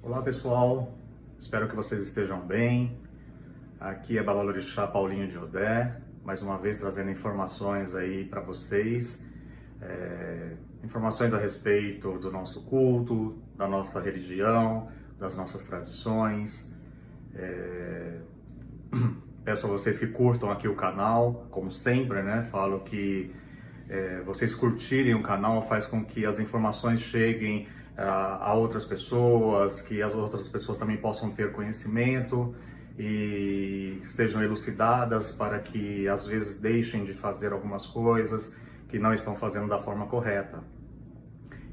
Olá pessoal, espero que vocês estejam bem. Aqui é Babalorixá Paulinho de Odé, mais uma vez trazendo informações aí para vocês, informações a respeito do nosso culto, da nossa religião, das nossas tradições. Peço a vocês que curtam aqui o canal, como sempre, né? Falo que vocês curtirem o canal faz com que as informações cheguem a outras pessoas, que as outras pessoas também possam ter conhecimento e sejam elucidadas para que às vezes deixem de fazer algumas coisas que não estão fazendo da forma correta.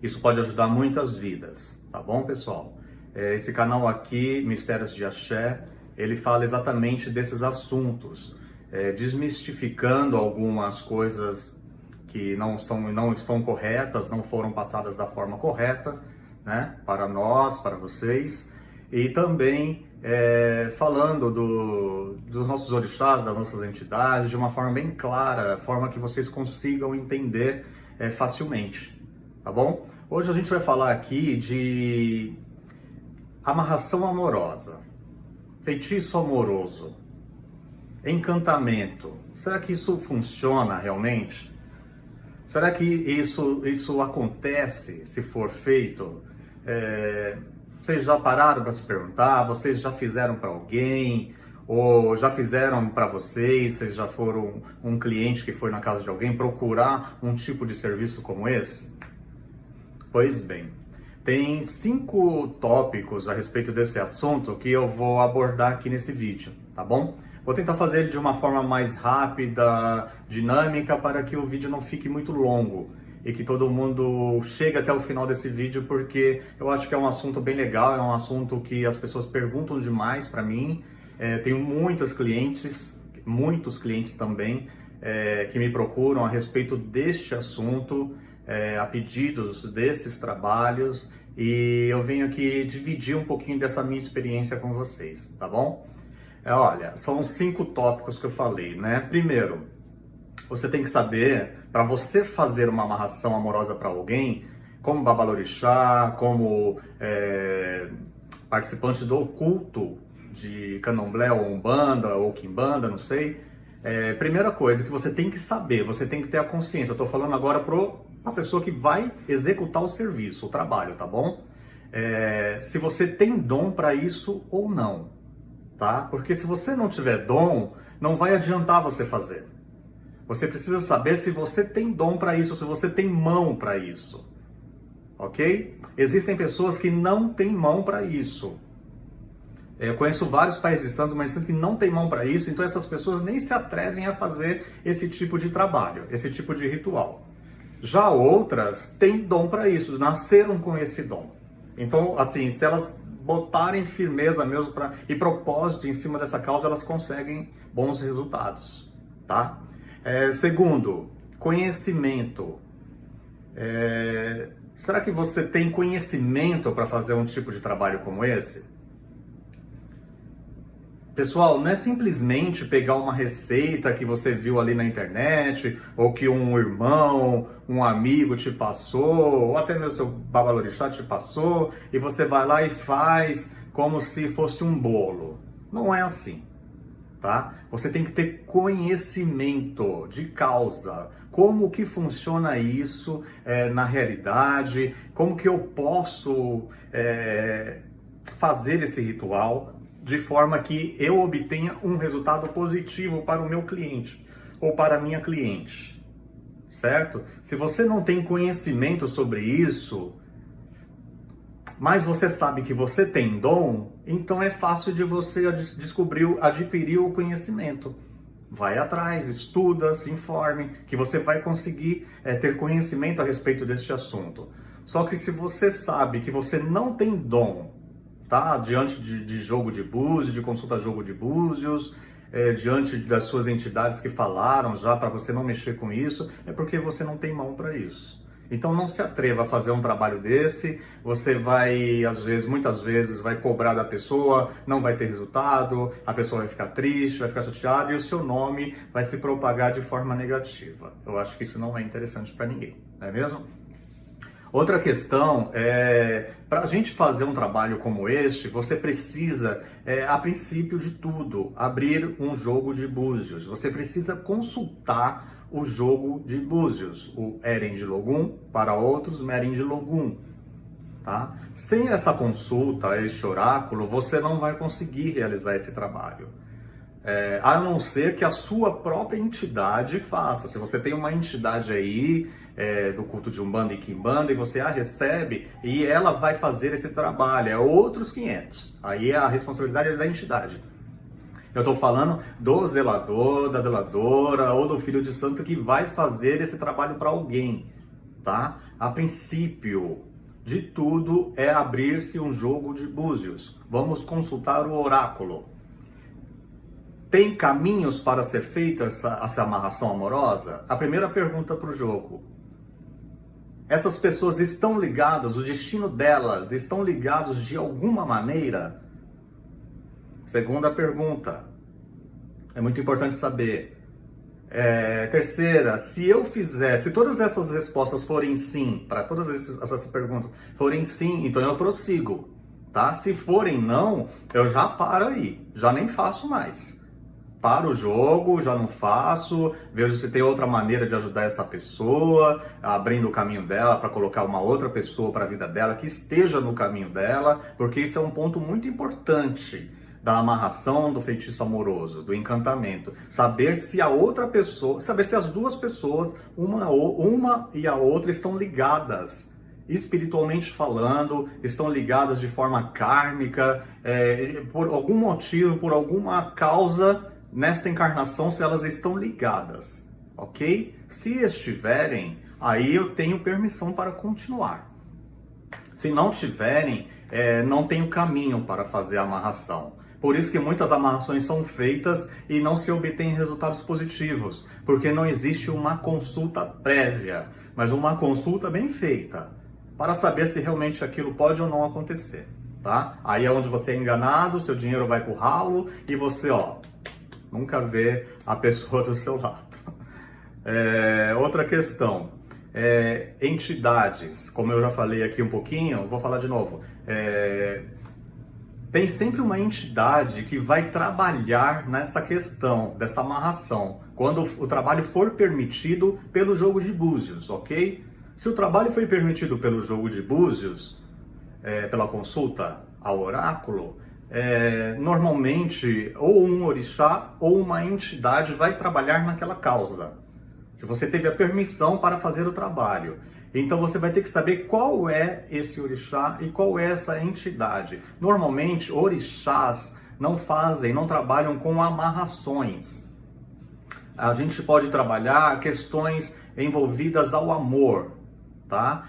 Isso pode ajudar muitas vidas, tá bom, pessoal? Esse canal aqui, Mistérios de Axé, ele fala exatamente desses assuntos, desmistificando algumas coisas que não estão corretas, não foram passadas da forma correta, né, para nós, para vocês, e também falando dos nossos orixás, das nossas entidades, de uma forma bem clara, forma que vocês consigam entender facilmente, tá bom? Hoje a gente vai falar aqui de amarração amorosa, feitiço amoroso, encantamento. Será que isso funciona realmente? Será que isso acontece se for feito? Vocês já pararam para se perguntar? Vocês já fizeram para alguém? Ou já fizeram para vocês? Vocês já foram um cliente que foi na casa de alguém procurar um tipo de serviço como esse? Pois bem, tem 5 tópicos a respeito desse assunto que eu vou abordar aqui nesse vídeo, tá bom? Vou tentar fazer ele de uma forma mais rápida, dinâmica, para que o vídeo não fique muito longo e que todo mundo chegue até o final desse vídeo, porque eu acho que é um assunto bem legal, é um assunto que as pessoas perguntam demais para mim. Tenho muitos clientes também, que me procuram a respeito deste assunto, a pedidos desses trabalhos, e eu venho aqui dividir um pouquinho dessa minha experiência com vocês, tá bom? Olha, são 5 tópicos que eu falei, né? Primeiro, você tem que saber, para você fazer uma amarração amorosa para alguém, como babalorixá, como participante do culto de candomblé ou umbanda ou quimbanda, não sei. Primeira coisa que você tem que saber, você tem que ter a consciência. Eu estou falando agora para a pessoa que vai executar o serviço, o trabalho, tá bom? Se você tem dom para isso ou não. Tá? Porque se você não tiver dom, não vai adiantar você fazer. Você precisa saber se você tem dom para isso, se você tem mão para isso. Ok? Existem pessoas que não têm mão para isso. Eu conheço vários pais de santos, mas que não têm mão para isso, então essas pessoas nem se atrevem a fazer esse tipo de trabalho, esse tipo de ritual. Já outras têm dom para isso, nasceram com esse dom. Então, assim, se elas botarem firmeza mesmo e propósito em cima dessa causa, elas conseguem bons resultados, tá? Segundo, conhecimento. Será que você tem conhecimento para fazer um tipo de trabalho como esse? Pessoal, não é simplesmente pegar uma receita que você viu ali na internet, ou que um irmão, um amigo te passou, ou até mesmo seu babalorixá te passou, e você vai lá e faz como se fosse um bolo. Não é assim, tá? Você tem que ter conhecimento de causa, como que funciona isso na realidade, como que eu posso fazer esse ritual de forma que eu obtenha um resultado positivo para o meu cliente ou para a minha cliente, certo? Se você não tem conhecimento sobre isso, mas você sabe que você tem dom, então é fácil de você adquirir o conhecimento. Vai atrás, estuda, se informe, que você vai conseguir ter conhecimento a respeito deste assunto. Só que se você sabe que você não tem dom, tá? Diante de jogo de búzios, de consulta jogo de búzios, diante das suas entidades que falaram já para você não mexer com isso, é porque você não tem mão para isso. Então não se atreva a fazer um trabalho desse, você vai, muitas vezes, vai cobrar da pessoa, não vai ter resultado, a pessoa vai ficar triste, vai ficar chateada e o seu nome vai se propagar de forma negativa. Eu acho que isso não é interessante para ninguém, não é mesmo? Outra questão é, para a gente fazer um trabalho como este, você precisa, a princípio de tudo, abrir um jogo de búzios. Você precisa consultar o jogo de búzios, o Eren de Logum, para outros Merin de Logum. Tá? Sem essa consulta, este oráculo, você não vai conseguir realizar esse trabalho. A não ser que a sua própria entidade faça. Se você tem uma entidade aí do culto de Umbanda e Quimbanda e você a recebe e ela vai fazer esse trabalho, é outros 500. Aí a responsabilidade é da entidade. Eu estou falando do zelador, da zeladora ou do filho de santo que vai fazer esse trabalho para alguém, tá? A princípio de tudo é abrir-se um jogo de búzios. Vamos consultar o oráculo. Tem caminhos para ser feita essa amarração amorosa? A primeira pergunta para o jogo. Essas pessoas estão ligadas, o destino delas estão ligados de alguma maneira? Segunda pergunta. É muito importante saber. Terceira, se todas essas respostas forem sim, para todas essas perguntas forem sim, então eu prossigo, tá? Se forem não, eu já paro aí, já nem faço mais. Paro o jogo, já não faço, vejo se tem outra maneira de ajudar essa pessoa, abrindo o caminho dela para colocar uma outra pessoa para a vida dela que esteja no caminho dela, porque isso é um ponto muito importante da amarração, do feitiço amoroso, do encantamento. Saber se a outra pessoa, saber se as duas pessoas, uma e a outra, estão ligadas. Espiritualmente falando, estão ligadas de forma kármica, por algum motivo, por alguma causa, nesta encarnação, se elas estão ligadas, ok? Se estiverem, aí eu tenho permissão para continuar. Se não tiverem, não tenho caminho para fazer a amarração. Por isso que muitas amarrações são feitas e não se obtêm resultados positivos, porque não existe uma consulta prévia, mas uma consulta bem feita, para saber se realmente aquilo pode ou não acontecer, tá? Aí é onde você é enganado, seu dinheiro vai pro ralo e você, nunca vê a pessoa do seu lado. Outra questão, entidades, como eu já falei aqui um pouquinho, vou falar de novo. Tem sempre uma entidade que vai trabalhar nessa questão, dessa amarração, quando o trabalho for permitido pelo jogo de búzios, ok? Se o trabalho foi permitido pelo jogo de búzios, pela consulta ao oráculo, normalmente ou um orixá ou uma entidade vai trabalhar naquela causa. Se você teve a permissão para fazer o trabalho. Então você vai ter que saber qual é esse orixá e qual é essa entidade. Normalmente, orixás não trabalham com amarrações. A gente pode trabalhar questões envolvidas ao amor, tá?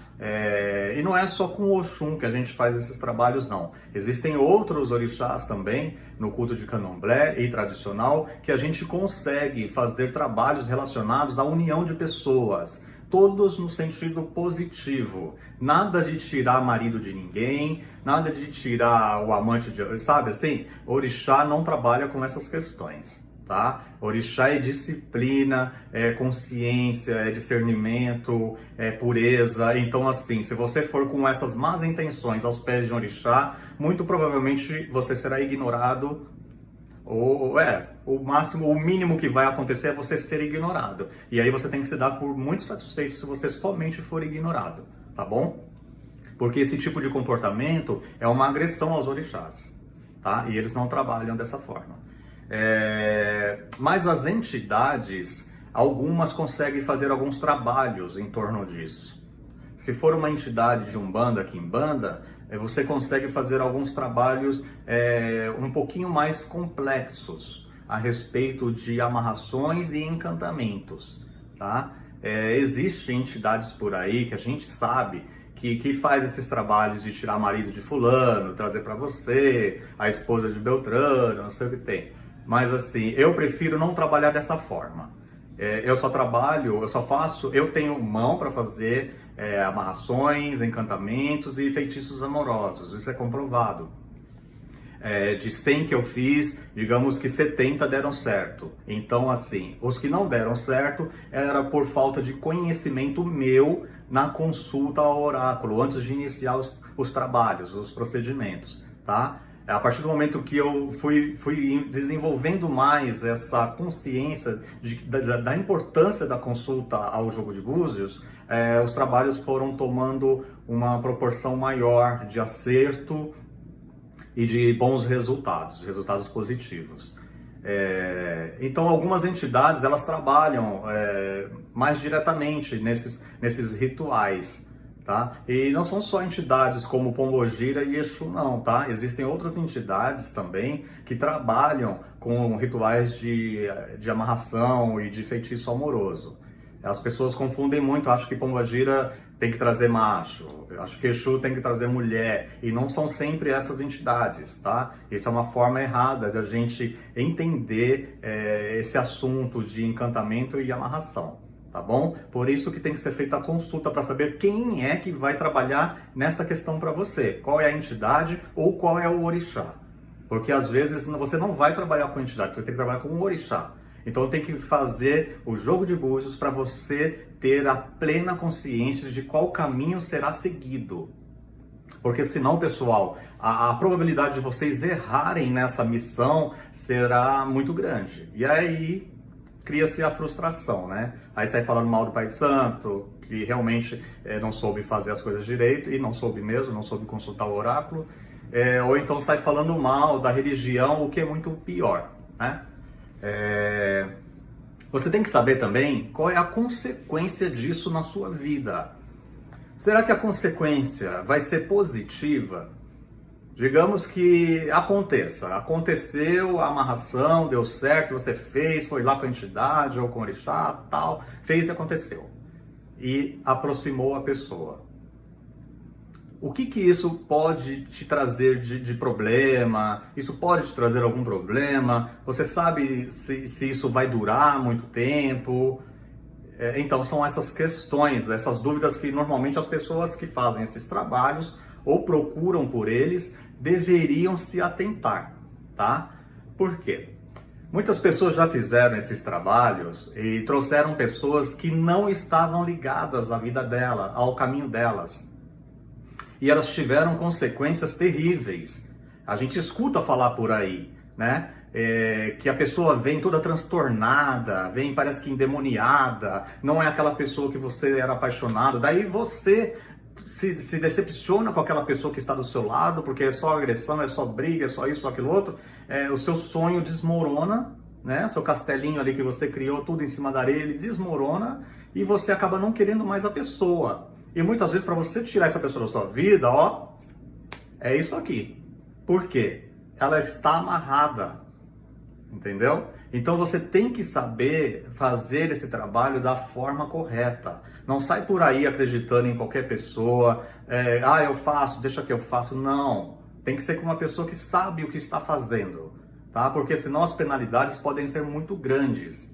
E não é só com o Oxum que a gente faz esses trabalhos, não. Existem outros orixás também, no culto de candomblé e tradicional, que a gente consegue fazer trabalhos relacionados à união de pessoas. Todos no sentido positivo. Nada de tirar marido de ninguém, nada de tirar o amante de... Sabe assim? Orixá não trabalha com essas questões, tá? Orixá é disciplina, é consciência, é discernimento, é pureza. Então assim, se você for com essas más intenções aos pés de um orixá, muito provavelmente você será ignorado. O mínimo que vai acontecer é você ser ignorado. E aí você tem que se dar por muito satisfeito se você somente for ignorado, tá bom? Porque esse tipo de comportamento é uma agressão aos orixás, tá? E eles não trabalham dessa forma. Mas as entidades, algumas conseguem fazer alguns trabalhos em torno disso. Se for uma entidade de Umbanda, Quimbanda, você consegue fazer alguns trabalhos um pouquinho mais complexos a respeito de amarrações e encantamentos, tá? Existem entidades por aí que a gente sabe que faz esses trabalhos de tirar marido de fulano, trazer para você, a esposa de Beltrano, não sei o que tem. Mas assim, eu prefiro não trabalhar dessa forma. Eu tenho mão para fazer amarrações, encantamentos e feitiços amorosos, isso é comprovado. De 100 que eu fiz, digamos que 70 deram certo. Então assim, os que não deram certo era por falta de conhecimento meu na consulta ao oráculo, antes de iniciar os trabalhos, os procedimentos, tá? A partir do momento que eu fui desenvolvendo mais essa consciência da importância da consulta ao jogo de búzios, os trabalhos foram tomando uma proporção maior de acerto e de bons resultados positivos. Então, algumas entidades, elas trabalham mais diretamente nesses rituais, tá? E não são só entidades como Pombogira e Exu, não, tá? Existem outras entidades também que trabalham com rituais de amarração e de feitiço amoroso. As pessoas confundem muito, acham que Pombogira tem que trazer macho, acho que Exu tem que trazer mulher, e não são sempre essas entidades, tá? Isso é uma forma errada de a gente entender esse assunto de encantamento e amarração, tá bom? Por isso que tem que ser feita a consulta para saber quem é que vai trabalhar nesta questão para você, qual é a entidade ou qual é o orixá. Porque às vezes você não vai trabalhar com entidade, você vai ter que trabalhar com um orixá. Então tem que fazer o jogo de búzios para você ter a plena consciência de qual caminho será seguido. Porque senão, pessoal, a probabilidade de vocês errarem nessa missão será muito grande. E aí cria-se a frustração, né? Aí sai falando mal do Pai de Santo, que realmente não soube fazer as coisas direito, e não soube mesmo, não soube consultar o oráculo. Ou então sai falando mal da religião, o que é muito pior, né? Você tem que saber também qual é a consequência disso na sua vida. Será que a consequência vai ser positiva? Digamos que aconteceu a amarração, deu certo, você fez, foi lá com a entidade ou com o orixá, tal, fez e aconteceu. E aproximou a pessoa. O que isso pode te trazer de problema? Isso pode te trazer algum problema? Você sabe se isso vai durar muito tempo? Então são essas questões, essas dúvidas que normalmente as pessoas que fazem esses trabalhos ou procuram por eles deveriam se atentar, tá? Por quê? Muitas pessoas já fizeram esses trabalhos e trouxeram pessoas que não estavam ligadas à vida dela, ao caminho delas. E elas tiveram consequências terríveis. A gente escuta falar por aí, né? Que a pessoa vem toda transtornada, vem parece que endemoniada, não é aquela pessoa que você era apaixonado. Daí você se decepciona com aquela pessoa que está do seu lado, porque é só agressão, é só briga, é só isso, só aquilo outro. O seu sonho desmorona, né? Seu castelinho ali que você criou tudo em cima da areia, ele desmorona e você acaba não querendo mais a pessoa. E muitas vezes, para você tirar essa pessoa da sua vida, ó, é isso aqui. Por quê? Ela está amarrada, entendeu? Então você tem que saber fazer esse trabalho da forma correta. Não sai por aí acreditando em qualquer pessoa, eu faço, deixa que eu faço. Não, tem que ser com uma pessoa que sabe o que está fazendo, tá? Porque senão as penalidades podem ser muito grandes.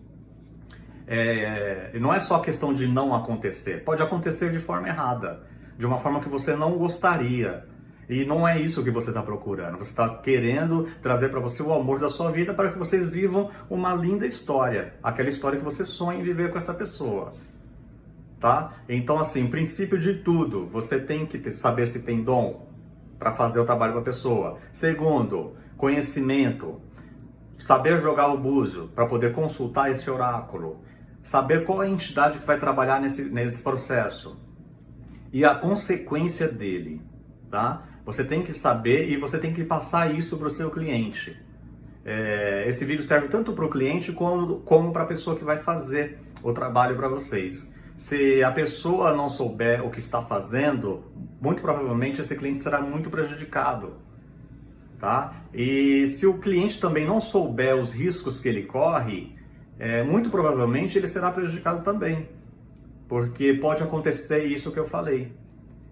Não é só questão de não acontecer, pode acontecer de forma errada, de uma forma que você não gostaria. E não é isso que você está procurando, você está querendo trazer para você o amor da sua vida para que vocês vivam uma linda história, aquela história que você sonha em viver com essa pessoa, tá? Então assim, princípio de tudo, você tem que saber se tem dom para fazer o trabalho para a pessoa. Segundo, conhecimento, saber jogar o búzio para poder consultar esse oráculo. Saber qual é a entidade que vai trabalhar nesse processo e a consequência dele, tá? Você tem que saber e você tem que passar isso para o seu cliente. Esse vídeo serve tanto para o cliente como para a pessoa que vai fazer o trabalho para vocês. Se a pessoa não souber o que está fazendo, muito provavelmente esse cliente será muito prejudicado, tá? E se o cliente também não souber os riscos que ele corre, muito provavelmente ele será prejudicado também, porque pode acontecer isso que eu falei.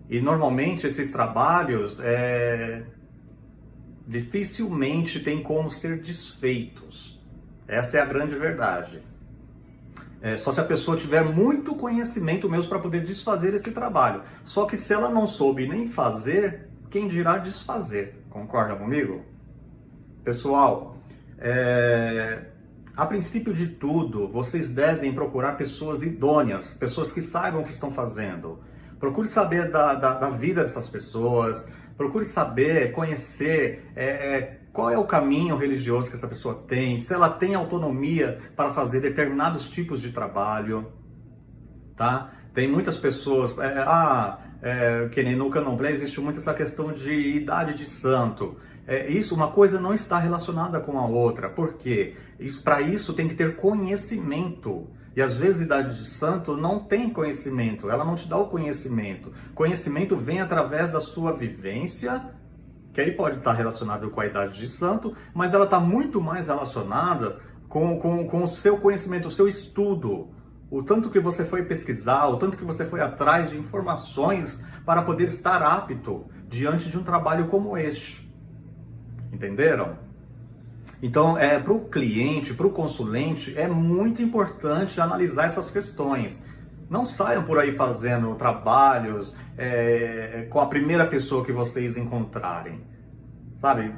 E normalmente esses trabalhos dificilmente tem como ser desfeitos. Essa é a grande verdade. Só se a pessoa tiver muito conhecimento mesmo para poder desfazer esse trabalho. Só que se ela não soube nem fazer, quem dirá desfazer? Concorda comigo? Pessoal, a princípio de tudo, vocês devem procurar pessoas idôneas, pessoas que saibam o que estão fazendo. procure saber da vida dessas pessoas, procure saber, conhecer qual é o caminho religioso que essa pessoa tem, se ela tem autonomia para fazer determinados tipos de trabalho, tá? Tem muitas pessoas, que nem no Candomblé existe muito essa questão de idade de santo. Isso, uma coisa não está relacionada com a outra, porque para isso tem que ter conhecimento. E às vezes a idade de santo não tem conhecimento, ela não te dá o conhecimento. Conhecimento vem através da sua vivência, que aí pode estar relacionado com a idade de santo, mas ela está muito mais relacionada com o seu conhecimento, o seu estudo. O tanto que você foi pesquisar, o tanto que você foi atrás de informações para poder estar apto diante de um trabalho como este. Entenderam? Então, para o cliente, para o consulente, é muito importante analisar essas questões. Não saiam por aí fazendo trabalhos com a primeira pessoa que vocês encontrarem. Sabe?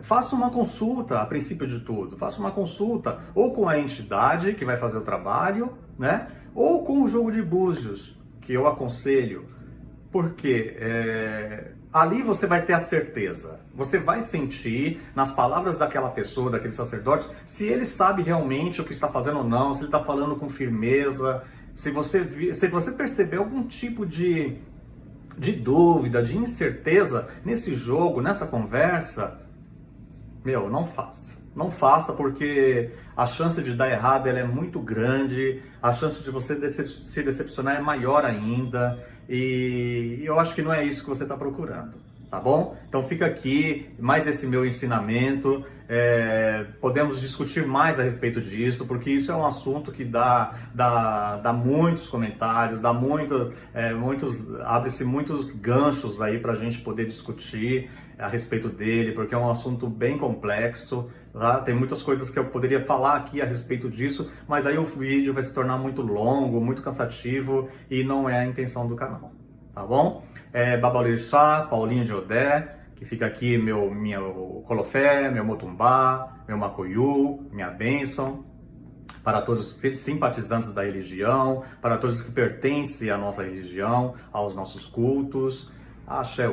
Faça uma consulta, a princípio de tudo. Faça uma consulta ou com a entidade que vai fazer o trabalho, né? Ou com o jogo de búzios, que eu aconselho. Porque ali você vai ter a certeza. Você vai sentir nas palavras daquela pessoa, daquele sacerdote, se ele sabe realmente o que está fazendo ou não, se ele está falando com firmeza, se você perceber algum tipo de dúvida, de incerteza nesse jogo, nessa conversa, não faça. Não faça, porque a chance de dar errado ela é muito grande, a chance de você se decepcionar é maior ainda, e eu acho que não é isso que você está procurando, tá bom? Então fica aqui mais esse meu ensinamento, podemos discutir mais a respeito disso, porque isso é um assunto que dá muitos comentários, abre-se muitos ganchos aí para a gente poder discutir a respeito dele, porque é um assunto bem complexo, tá? Tem muitas coisas que eu poderia falar aqui a respeito disso, mas aí o vídeo vai se tornar muito longo, muito cansativo, e não é a intenção do canal, tá bom? Babalorixá, Paulinho de Odé, que fica aqui meu colofé, meu motumbá, meu macoiú, minha bênção, para todos os simpatizantes da religião, para todos que pertencem à nossa religião, aos nossos cultos. Axé.